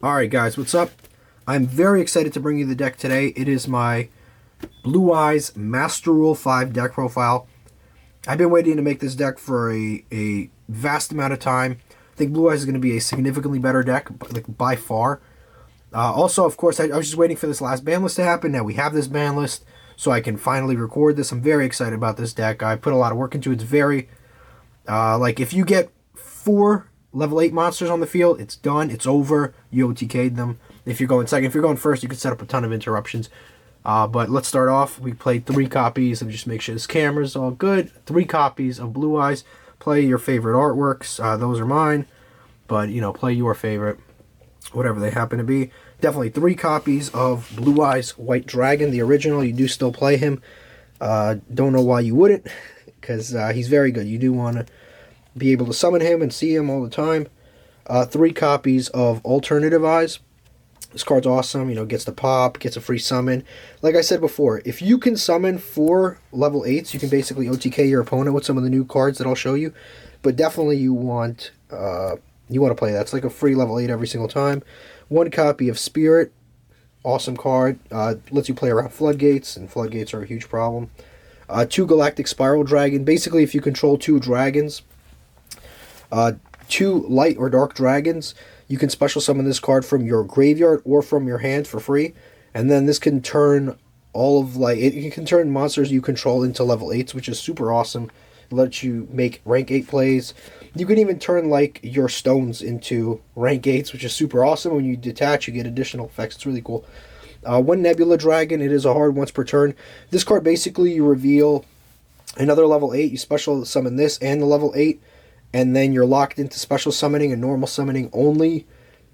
Alright guys, what's up? I'm very excited to bring you the deck today. It is my Blue Eyes Master Rule 5 deck profile. I've been waiting to make this deck for a vast amount of time. I think Blue Eyes is going to be a significantly better deck, like by far. Also, of course, I was just waiting for this last ban list to happen. Now we have this ban list, so I can finally record this. I'm very excited about this deck. I put a lot of work into it. It's very, like, if you get 4 level 8 monsters on the field, it's done, it's over, you OTK'd them. If you're going second, if you're going first, you can set up a ton of interruptions. But let's start off. We played 3 copies of, just make sure this camera's all good, 3 copies of Blue Eyes. Play your favorite artworks, those are mine, but, you know, play your favorite, whatever they happen to be. Definitely 3 copies of Blue Eyes White Dragon, the original. You do still play him. Don't know why you wouldn't, because he's very good. You do want to be able to summon him and see him all the time. 3 copies of Alternative Eyes. This card's awesome, you know, gets the pop, gets a free summon. Like I said before, if you can summon 4 level 8s, you can basically OTK your opponent with some of the new cards that I'll show you. But definitely you want to play that. It's like a free level 8 every single time. 1 copy of Spirit, awesome card. Lets you play around Floodgates, and Floodgates are a huge problem. 2 Galactic Spiral Dragon. Basically, if you control 2 dragons, 2 light or dark dragons, you can special summon this card from your graveyard or from your hand for free, and then this can turn all of, like, it can turn monsters you control into level 8s, which is super awesome. It lets you make rank 8 plays. You can even turn, like, your stones into rank 8s, which is super awesome. When you detach, you get additional effects. It's really cool. 1 Nebula Dragon. It is a hard once per turn. This card, basically, you reveal another level 8. You special summon this and the level 8. And then you're locked into special summoning and normal summoning only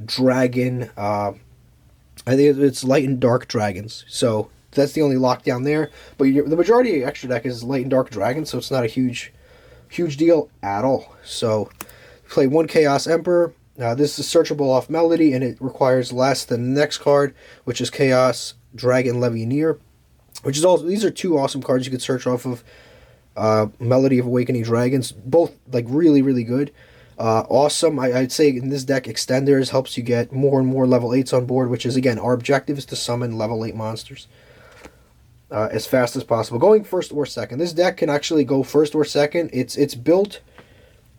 dragon. I think it's light and dark dragons. So that's the only lockdown there. But the majority of your extra deck is light and dark dragons, so it's not a huge deal at all. So play 1 Chaos Emperor. This is searchable off Melody, and it requires less than the next card, which is Chaos Dragon Levianeer. Which is also, these are 2 awesome cards you could search off of Melody of Awakening Dragons, both like really good. Awesome. I'd say in this deck, Extenders helps you get more and more level 8s on board, which is, again, our objective is to summon level 8 monsters as fast as possible, going first or second. This deck can actually go first or second. It's built,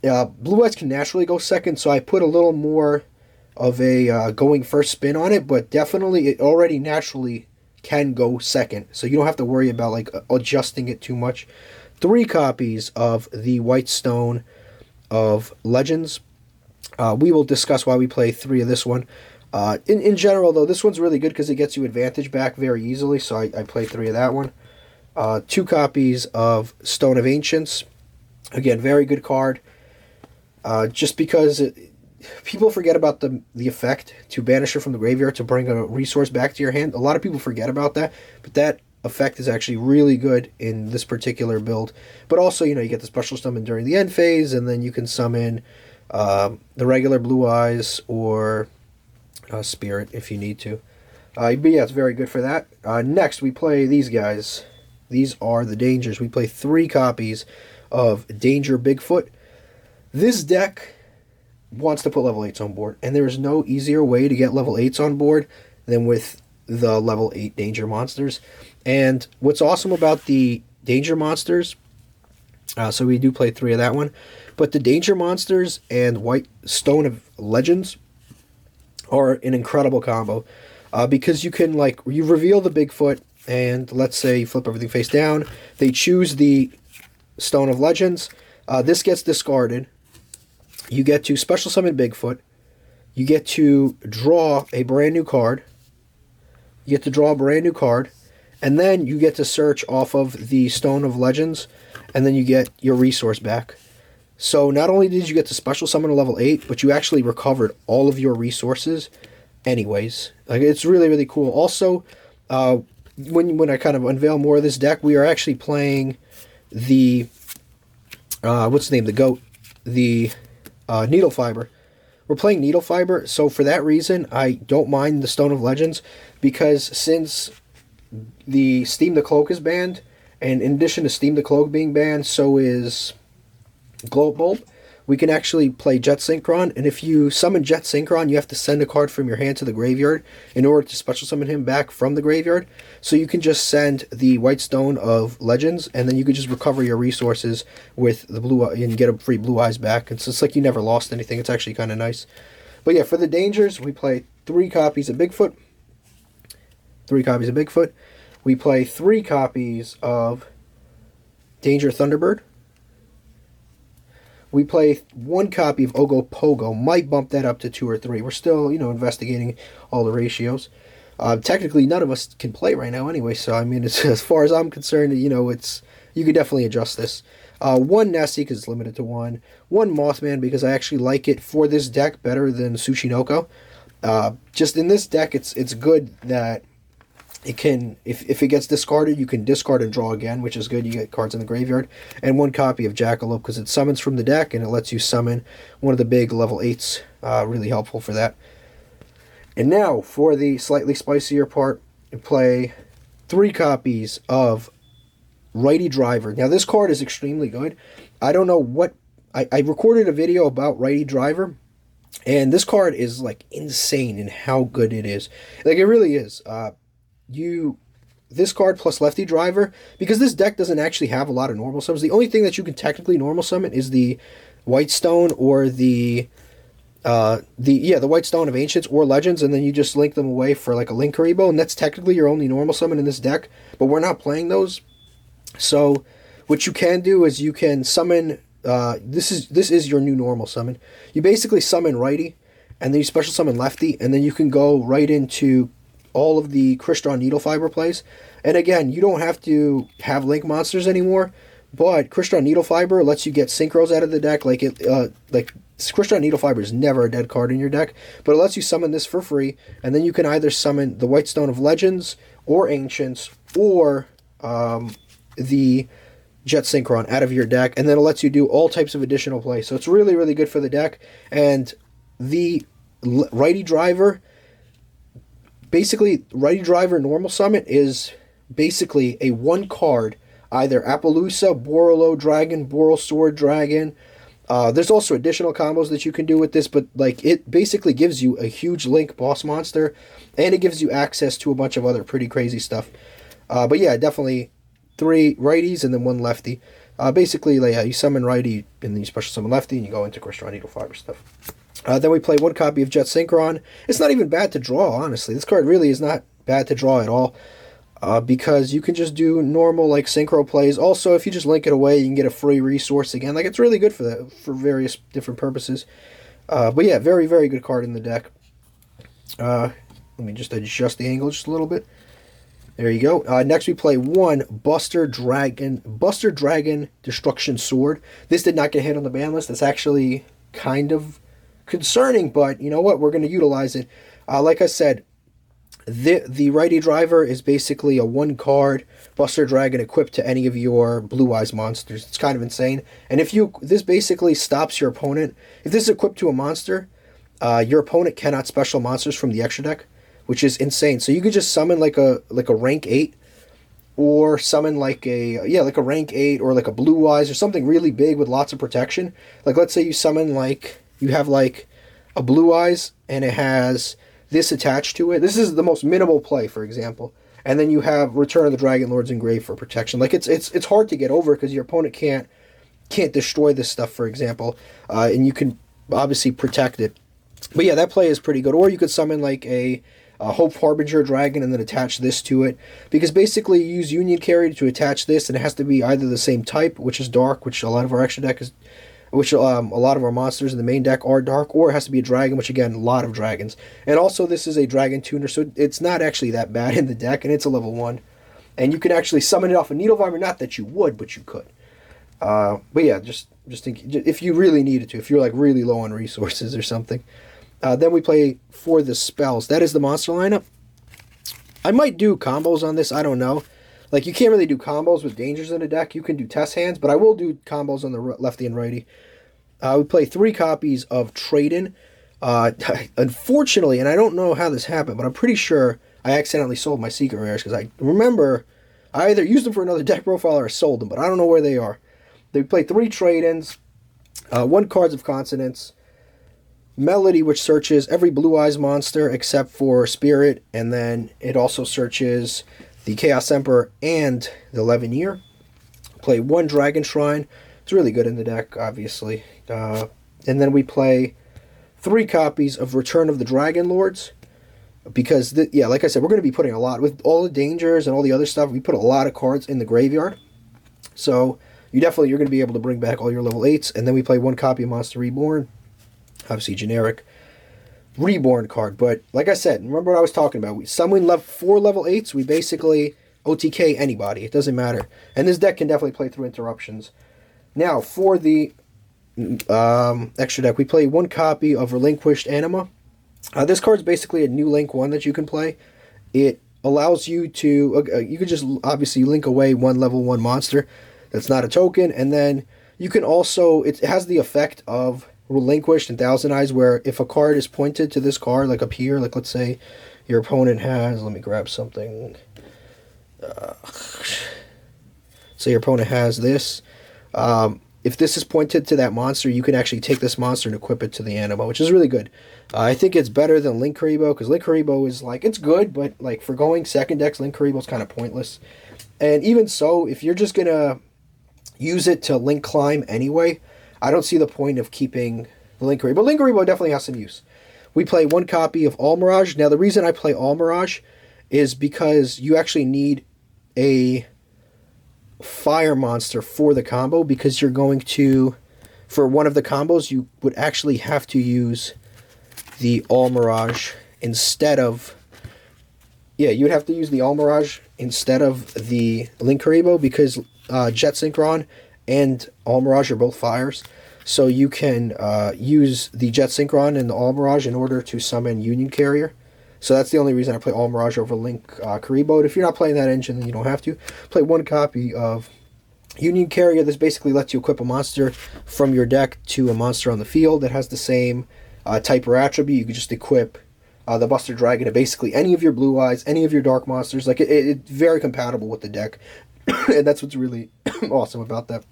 Blue Eyes can naturally go second, so I put a little more of a going first spin on it, but definitely it already naturally can go second, so you don't have to worry about, like, adjusting it too much. 3 copies of the White Stone of Legends. We will discuss why we play 3 of this one. In general, though, this one's really good because it gets you advantage back very easily, so I play 3 of that one. 2 copies of Stone of Ancients. Again, very good card. Just because people forget about the effect to banish it from the graveyard to bring a resource back to your hand. A lot of people forget about that, but that effect is actually really good in this particular build. But also, you know, you get the special summon during the end phase, and then you can summon the regular Blue Eyes or Spirit if you need to. But yeah, it's very good for that. Next, we play these guys. These are the Dangers. We play 3 copies of Danger Bigfoot. This deck wants to put level 8s on board, and there is no easier way to get level 8s on board than with the level 8 Danger monsters. And what's awesome about the Danger monsters, so we do play 3 of that one, but the Danger monsters and White Stone of Legends are an incredible combo, because you can, like, you reveal the Bigfoot, and let's say you flip everything face down, they choose the Stone of Legends, this gets discarded, you get to special summon Bigfoot, you get to draw a brand new card, and then you get to search off of the Stone of Legends, and then you get your resource back. So not only did you get to special summon a level 8, but you actually recovered all of your resources anyways. Like, it's really cool. Also, when I kind of unveil more of this deck, we are actually playing the, what's the name, the GOAT, the needlefiber. We're playing needlefiber, so for that reason, I don't mind the Stone of Legends, because since the Steam the Cloak is banned, and in addition to Steam the Cloak being banned, so is Glow Bulb, we can actually play Jet Synchron, and if you summon Jet Synchron, you have to send a card from your hand to the graveyard in order to special summon him back from the graveyard. So you can just send the White Stone of Legends, and then you can just recover your resources with the blue and get a free Blue Eyes back. And so it's like you never lost anything. It's actually kind of nice. But yeah, for the dangers, we play 3 copies of Bigfoot. 3 copies of Bigfoot. We play 3 copies of Danger Thunderbird. We play 1 copy of Ogo Pogo. Might bump that up to 2 or 3. We're still, investigating all the ratios. Technically, none of us can play right now anyway, so, I mean, it's, as far as I'm concerned, you could definitely adjust this. 1 Nessie, because it's limited to 1. 1 Mothman, because I actually like it for this deck better than Tsushinoko. Just in this deck, it's good that it can, if it gets discarded, you can discard and draw again, which is good. You get cards in the graveyard. And 1 copy of Jackalope, because it summons from the deck, and it lets you summon one of the big level 8s. Really helpful for that. And now, for the slightly spicier part, you play 3 copies of Righty Driver. Now, this card is extremely good. I don't know what... I recorded a video about Righty Driver, and this card is, like, insane in how good it is. Like, it really is. This card plus Lefty Driver, because this deck doesn't actually have a lot of normal summons. The only thing that you can technically normal summon is the White Stone or the White Stone of Ancients or Legends, and then you just link them away for like a Link Karibo, and that's technically your only normal summon in this deck, but we're not playing those. So what you can do is you can summon, this is your new normal summon. You basically summon Righty, and then you special summon Lefty, and then you can go right into all of the Crystron Needlefiber plays. And again, you don't have to have Link monsters anymore, but Crystron Needlefiber lets you get synchros out of the deck. Like Crystron Needlefiber is never a dead card in your deck, but it lets you summon this for free, and then you can either summon the White Stone of Legends or Ancients or the Jet Synchron out of your deck, and then it lets you do all types of additional plays. So it's really, really good for the deck. And the Righty Driver, basically, Righty Driver normal summon is basically a 1 card, either Appaloosa, Borolo Dragon, Boral Sword Dragon. There's also additional combos that you can do with this, but like it basically gives you a huge Link boss monster, and it gives you access to a bunch of other pretty crazy stuff. But yeah, definitely 3 righties and then 1 lefty. Basically, like, you summon Righty, and then you special summon Lefty, and you go into Crystron Needlefiber stuff. Then we play 1 copy of Jet Synchron. It's not even bad to draw, honestly. This card really is not bad to draw at all, because you can just do normal, like, synchro plays. Also, if you just link it away, you can get a free resource again. Like, it's really good for that, for various different purposes. But yeah, very, very good card in the deck. Let me just adjust the angle just a little bit. There you go. Next we play 1 Buster Dragon Destruction Sword. This did not get hit on the ban list. That's actually kind of concerning, but you know what? We're going to utilize it. Like I said, the Righty Driver is basically a 1 card Buster Dragon equipped to any of your Blue Eyes monsters. It's kind of insane. And this basically stops your opponent. If this is equipped to a monster, your opponent cannot special monsters from the extra deck, which is insane. So you could just summon like a rank 8, or summon like a rank 8 or like a Blue Eyes or something really big with lots of protection. Like, let's say you summon you have like a Blue Eyes and it has this attached to it. This is the most minimal play, for example. And then you have Return of the Dragon Lords engraved for protection. Like, it's hard to get over because your opponent can't destroy this stuff, for example, and you can obviously protect it. But yeah, that play is pretty good. Or you could summon like a Hope Harbinger Dragon and then attach this to it, because basically you use Union Carry to attach this, and it has to be either the same type, which is dark, which a lot of our extra deck is, which a lot of our monsters in the main deck are dark, or it has to be a dragon, which again, a lot of dragons. And also this is a dragon tuner, so it's not actually that bad in the deck, and it's a level 1. And you can actually summon it off a Needlefiber, not that you would, but you could. But yeah, just if you really needed to, if you're like really low on resources or something. Then we play for the spells. That is the monster lineup. I might do combos on this. I don't know. Like, you can't really do combos with dangers in a deck. You can do test hands, but I will do combos on the lefty and righty. We play 3 copies of Trade-In. Unfortunately, and I don't know how this happened, but I'm pretty sure I accidentally sold my secret rares, because I remember I either used them for another deck profile or I sold them, but I don't know where they are. They play 3 trade-ins. One cards of consonants. Melody, which searches every Blue Eyes monster except for Spirit, and then it also searches the Chaos Emperor and the Levineer. Play one Dragon Shrine. It's really good in the deck, obviously. And then we play 3 copies of Return of the Dragon Lords. Because, like I said, we're going to be putting a lot. With all the dangers and all the other stuff, we put a lot of cards in the graveyard. So, you're going to be able to bring back all your level 8s. And then we play 1 copy of Monster Reborn. Obviously, generic Reborn card. But, like I said, remember what I was talking about. We summon 4 level 8s. We basically OTK anybody. It doesn't matter. And this deck can definitely play through interruptions. Now, for the extra deck, we play 1 copy of Relinquished Anima. This card's basically a new Link 1 that you can play. It allows you to... you can just obviously link away 1 level 1 monster that's not a token. And then you can also... It has the effect of Relinquished and Thousand Eyes, where if a card is pointed to this card, like up here, like let's say your opponent has... Let me grab something... so your opponent has this. If this is pointed to that monster, you can actually take this monster and equip it to the Anima, which is really good. I think it's better than Link Karibo, because Link Karibo is like, it's good, but like for going second decks, Link Karibo is kind of pointless. And even so, if you're just going to use it to Link Climb anyway, I don't see the point of keeping the Link Karibo. But Link Karibo definitely has some use. We play 1 copy of All Mirage. Now, the reason I play All Mirage is because you actually need a fire monster for the combo, because you're going to, for one of the combos, you would actually have to use the All Mirage instead of, you would have to use the All Mirage instead of the Link Karibo, because Jet Synchron and All Mirage are both fires. So you can use the Jet Synchron and the All Mirage in order to summon Union Carrier. So that's the only reason I play All Mirage over Link Karibo. But if you're not playing that engine, then you don't have to. Play 1 copy of Union Carrier. This basically lets you equip a monster from your deck to a monster on the field that has the same type or attribute. You can just equip the Buster Dragon to basically any of your Blue Eyes, any of your Dark Monsters. Like it's very compatible with the deck. And that's what's really awesome about that.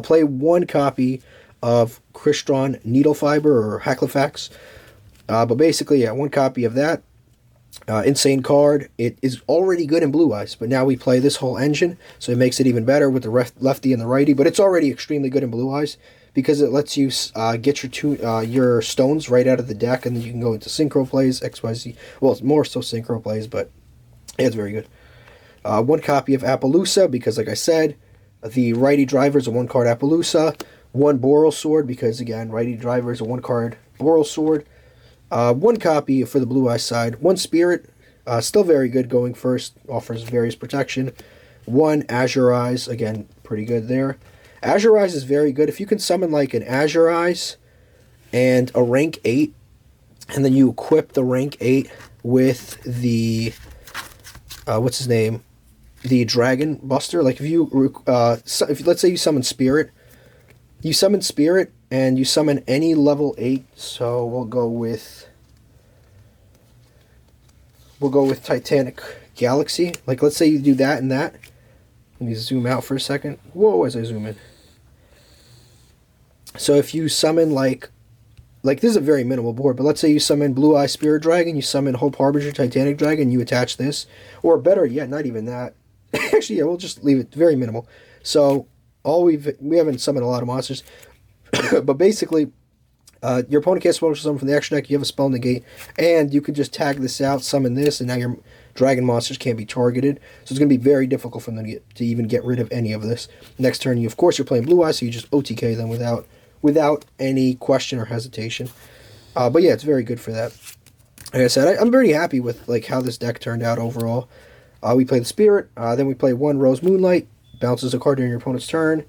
Play 1 copy of Crystron Needlefber or Halqifibrax. But basically, 1 copy of that. Insane card. It is already good in Blue Eyes, but now we play this whole engine, so it makes it even better with the lefty and the righty. But it's already extremely good in Blue Eyes because it lets you get your stones right out of the deck, and then you can go into synchro plays, XYZ. Well, it's more so synchro plays, but it's very good. 1 copy of Appaloosa because, like I said, the righty driver is a 1-card Appaloosa. 1 Boral Sword because, again, righty driver is a 1-card Boral Sword. 1 copy for the Blue Eye side. 1 Spirit, still very good going first, offers various protection. 1 Azure Eyes, again, pretty good there. Azure Eyes is very good. If you can summon like an Azure Eyes and a rank 8, and then you equip the rank 8 with the, what's his name? The Dragon Buster. Like if you, let's say you summon Spirit, and you summon any level 8, so we'll go with Titanic Galaxy. Like let's say you do that and that. Let me zoom out for a second. Whoa, as I zoom in. So if you summon like this is a very minimal board, but let's say you summon Blue Eye Spirit Dragon, you summon Hope Harbinger Titanic Dragon, you attach this, or better yet, not even that. Actually, yeah, we'll just leave it very minimal. So we haven't summoned a lot of monsters. But basically, your opponent can't special summon from the extra deck, you have a spell negate, and you can just tag this out, summon this, and now your dragon monsters can't be targeted. So it's going to be very difficult for them to even get rid of any of this. Next turn, of course, you're playing Blue Eyes, so you just OTK them without any question or hesitation. But yeah, it's very good for that. Like I said, I'm very happy with like how this deck turned out overall. We play the Spirit, then we play 1 Rose Moonlight, bounces a card during your opponent's turn.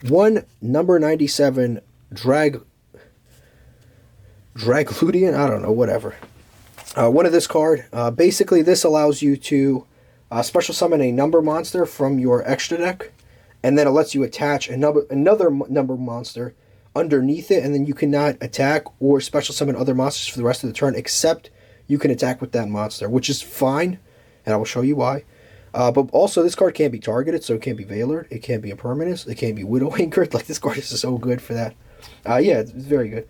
1 number 97 Dragludian, I don't know, whatever. 1 of this card. Basically, this allows you to special summon a number monster from your extra deck, and then it lets you attach another number monster underneath it, and then you cannot attack or special summon other monsters for the rest of the turn, except you can attack with that monster, which is fine, and I will show you why. But also, this card can't be targeted, so it can't be Veilered, it can't be Impermanence, it can't be Widow Anchored. Like, this card is so good for that. Yeah, it's very good.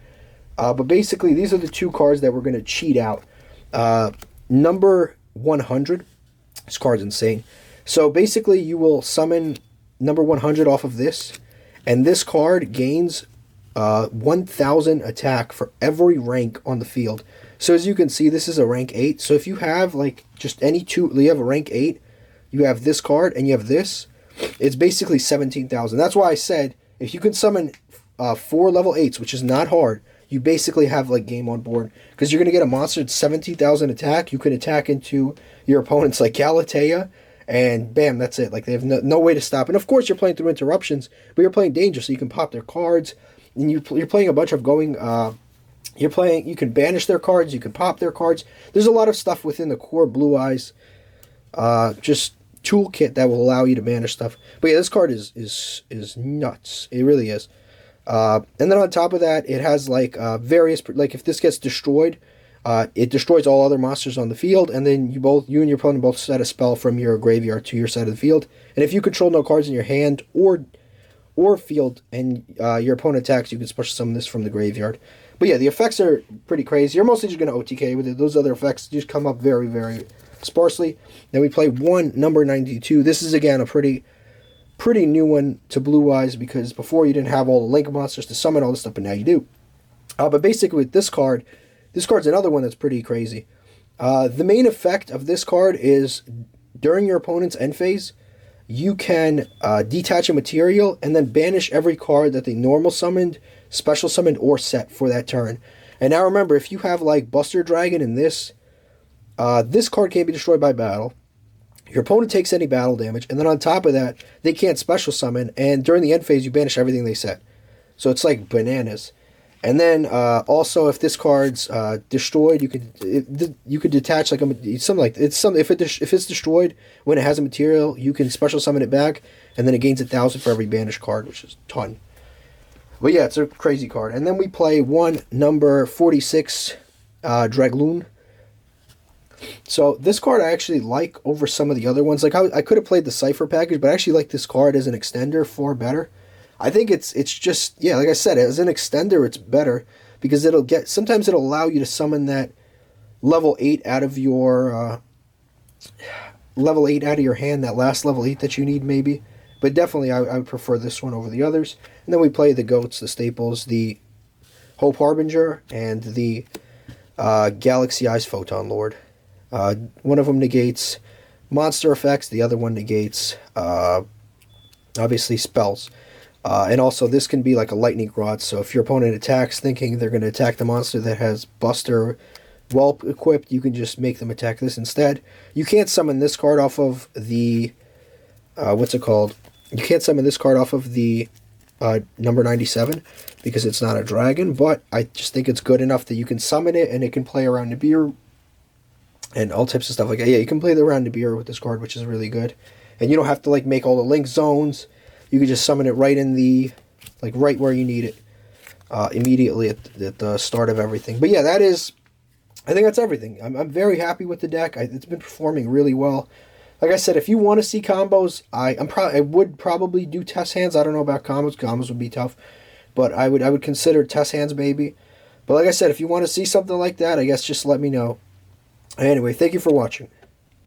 But basically, these are the two cards that we're going to cheat out. Number 100, this card's insane. So basically, you will summon number 100 off of this, and this card gains 1,000 attack for every rank on the field. So as you can see, this is a rank 8. So if you have, like, just any two, you have a rank 8, you have this card, and you have this, it's basically 17,000. That's why I said, if you can summon 4 level 8s, which is not hard, you basically have, like, game on board. Because you're going to get a monster at 17,000 attack. You can attack into your opponents like Galatea, and bam, that's it. Like, they have no way to stop. And of course, you're playing through interruptions, but you're playing danger, so you can pop their cards. And you're playing a bunch of going... you can banish their cards, you can pop their cards. There's a lot of stuff within the core Blue Eyes just toolkit that will allow you to banish stuff. But yeah, this card is nuts. It really is. And then on top of that, it has like various, like if this gets destroyed, it destroys all other monsters on the field, and then you and your opponent both set a spell from your graveyard to your side of the field. And if you control no cards in your hand or field, and your opponent attacks, you can special summon this from the graveyard. But yeah, the effects are pretty crazy. You're mostly just going to OTK with it. Those other effects just come up very, very sparsely. Then we play one number 92. This is, again, a pretty new one to Blue Eyes, because before you didn't have all the Link monsters to summon all this stuff, but now you do. But basically with this card's another one that's pretty crazy. The main effect of this card is during your opponent's end phase, you can detach a material and then banish every card that they normal summoned, special summoned, or set for that turn. And now remember, if you have like Buster Dragon in this, this card can't be destroyed by battle. Your opponent takes any battle damage, and then on top of that, they can't special summon, and during the end phase, you banish everything they set. So it's like bananas. And then also, if this card's destroyed, you could detach like if it's destroyed when it has a material, you can special summon it back, and then it gains 1,000 for every banished card, which is a ton. But yeah, it's a crazy card. And then we play one number 46 Dragloon. So this card I actually like over some of the other ones. Like I could have played the Cypher package, but I actually like this card as an extender far better. I think it's just, yeah, like I said, as an extender it's better, because sometimes it'll allow you to summon that level 8 out of your hand, that last level 8 that you need maybe. But definitely I would prefer this one over the others. And then we play the goats, the staples, the Hope Harbinger, and the Galaxy Eyes Photon Lord. One of them negates monster effects, the other one negates obviously spells. And also this can be like a lightning rod, so if your opponent attacks thinking they're going to attack the monster that has Buster well equipped, you can just make them attack this instead. You can't summon this card off of the you can't summon this card off of the number 97 because it's not a dragon, but I just think it's good enough that you can summon it and it can play around Nibiru and all types of stuff like that. Yeah, you can play around Nibiru with this card, which is really good. And you don't have to like make all the link zones. You can just summon it right in the, like right where you need it, immediately at the start of everything. But yeah, I think that's everything. I'm very happy with the deck. It's been performing really well. Like I said, if you want to see combos, I would probably do test hands. I don't know about combos. Combos would be tough, but I would consider test hands maybe. But like I said, if you want to see something like that, I guess just let me know. Anyway, thank you for watching.